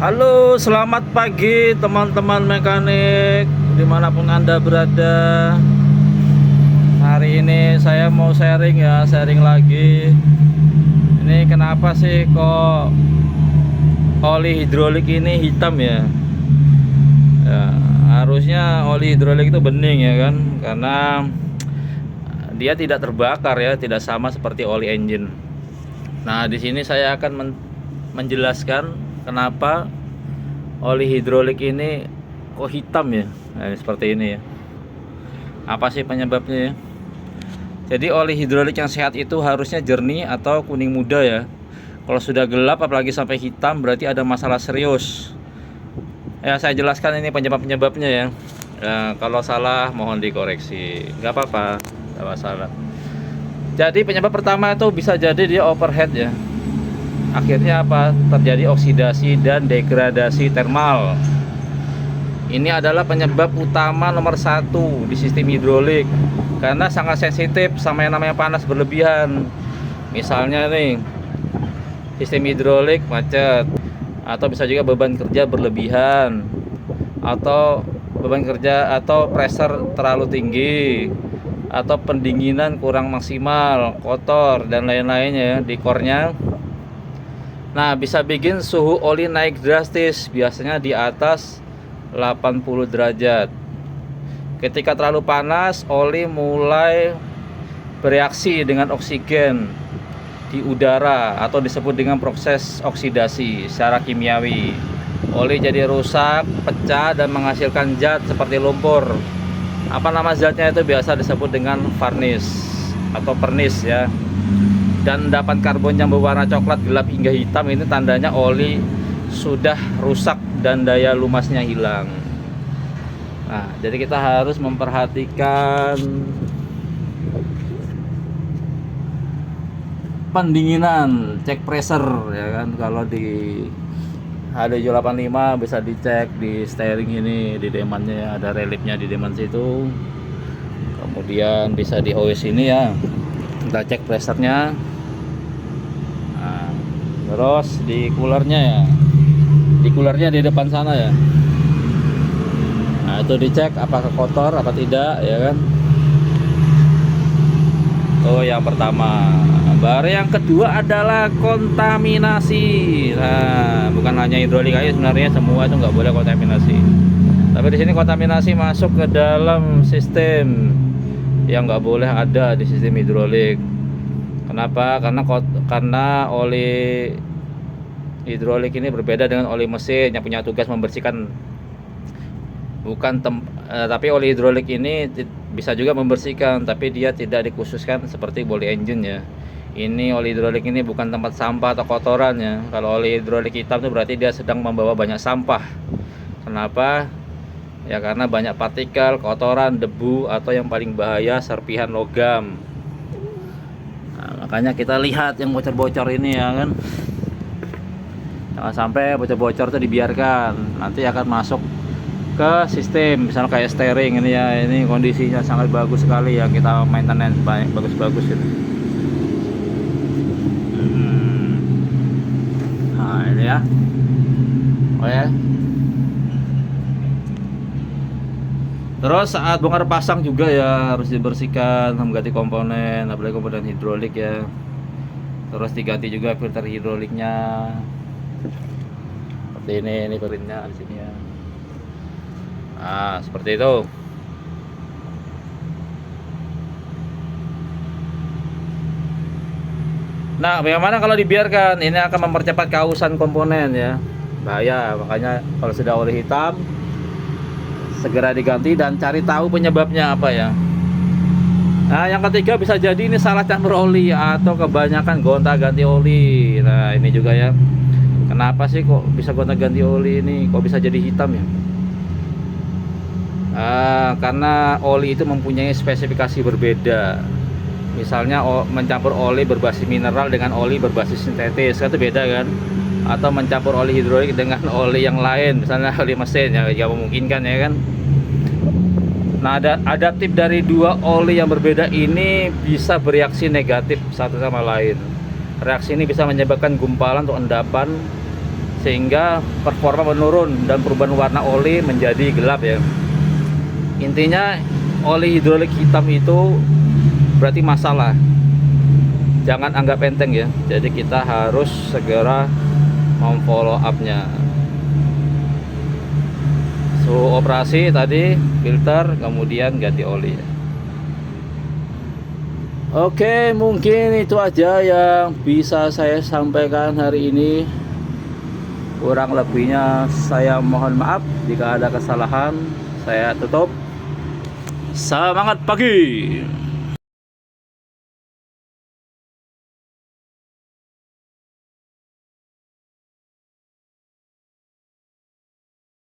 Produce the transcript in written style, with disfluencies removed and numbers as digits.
Halo, selamat pagi teman-teman mekanik dimanapun Anda berada. Hari ini saya mau sharing lagi. Ini kenapa sih kok oli hidrolik ini hitam ya? Ya, harusnya oli hidrolik itu bening ya kan, karena dia tidak terbakar ya, tidak sama seperti oli engine. Nah, di sini saya akan menjelaskan kenapa oli hidrolik ini kok hitam ya. Nah, seperti ini ya. Apa sih penyebabnya ya? Jadi oli hidrolik yang sehat itu harusnya jernih atau kuning muda ya. Kalau sudah gelap apalagi sampai hitam berarti ada masalah serius. Ya, saya jelaskan ini penyebabnya ya. Ya, kalau salah mohon dikoreksi. Nggak apa-apa, nggak masalah. Jadi penyebab pertama itu bisa jadi dia overheat ya. Akhirnya apa? Terjadi oksidasi dan degradasi termal. Ini adalah penyebab utama nomor satu di sistem hidrolik, karena sangat sensitif sama yang namanya panas berlebihan. Misalnya nih, sistem hidrolik macet, atau bisa juga beban kerja berlebihan, atau beban kerja atau pressure terlalu tinggi, atau pendinginan kurang maksimal, kotor dan lain-lainnya di core-nya. Nah, bisa bikin suhu oli naik drastis, biasanya di atas 80 derajat. Ketika terlalu panas, oli mulai bereaksi dengan oksigen di udara atau disebut dengan proses oksidasi secara kimiawi. Oli jadi rusak, pecah dan menghasilkan zat seperti lumpur. Apa nama zatnya itu biasa disebut dengan varnish atau pernis ya. Dan endapan karbon yang berwarna coklat gelap hingga hitam ini tandanya oli sudah rusak dan daya lumasnya hilang. Nah, jadi kita harus memperhatikan pendinginan, cek pressure ya kan. Kalau di HD75 bisa dicek di steering ini, di demannya ada relipnya di deman situ. Kemudian bisa di OS ini ya, kita cek pressure-nya. Nah, terus di coolernya ya, di coolernya di depan sana ya. Nah, itu dicek apakah kotor apa tidak ya kan. Oh, yang pertama. Baru yang kedua adalah kontaminasi. Nah, bukan hanya hidrolik aja sebenarnya, semua itu nggak boleh kontaminasi. Tapi di sini kontaminasi masuk ke dalam sistem yang nggak boleh ada di sistem hidrolik. Kenapa? Karena oli hidrolik ini berbeda dengan oli mesin yang punya tugas membersihkan, tapi oli hidrolik ini bisa juga membersihkan, tapi dia tidak dikhususkan seperti oli engine ya. Ini oli hidrolik ini bukan tempat sampah atau kotoran ya. Kalau oli hidrolik hitam itu berarti dia sedang membawa banyak sampah. Kenapa? Ya karena banyak partikel, kotoran, debu, atau yang paling bahaya serpihan logam. Nah, makanya kita lihat yang bocor-bocor ini ya kan. Jangan sampai bocor-bocor itu dibiarkan, nanti akan masuk ke sistem. Misalnya kayak steering ini ya, ini kondisinya sangat bagus sekali ya, kita maintenance bagus-bagus ini. Nah ini ya, oh ya. Terus saat bongkar pasang juga ya harus dibersihkan, mengganti komponen, apalagi komponen hidrolik ya. Terus diganti juga filter hidroliknya. Seperti ini filternya di sini ya. Nah, seperti itu. Nah, bagaimana kalau dibiarkan? Ini akan mempercepat kausan komponen ya. Bahaya, makanya kalau sudah oli hitam segera diganti dan cari tahu penyebabnya apa ya. Nah, yang ketiga bisa jadi ini salah campur oli atau kebanyakan gonta-ganti oli. Nah, ini juga ya. Kenapa sih kok bisa gonta-ganti oli ini? Kok bisa jadi hitam ya? Karena oli itu mempunyai spesifikasi berbeda. Misalnya mencampur oli berbasis mineral dengan oli berbasis sintetis, itu beda kan? Atau mencampur oli hidrolik dengan oli yang lain, misalnya oli mesin ya, ya memungkinkan ya kan? Nah, adaptif dari dua oli yang berbeda ini bisa bereaksi negatif satu sama lain. Reaksi ini bisa menyebabkan gumpalan atau endapan sehingga performa menurun dan perubahan warna oli menjadi gelap ya. Intinya oli hidrolik hitam itu berarti masalah, jangan anggap enteng ya. Jadi kita harus segera memfollow up-nya. Suhu operasi tadi filter, kemudian ganti oli. Oke, mungkin itu aja yang bisa saya sampaikan hari ini. Kurang lebihnya saya mohon maaf jika ada kesalahan. Saya tutup. Semangat pagi.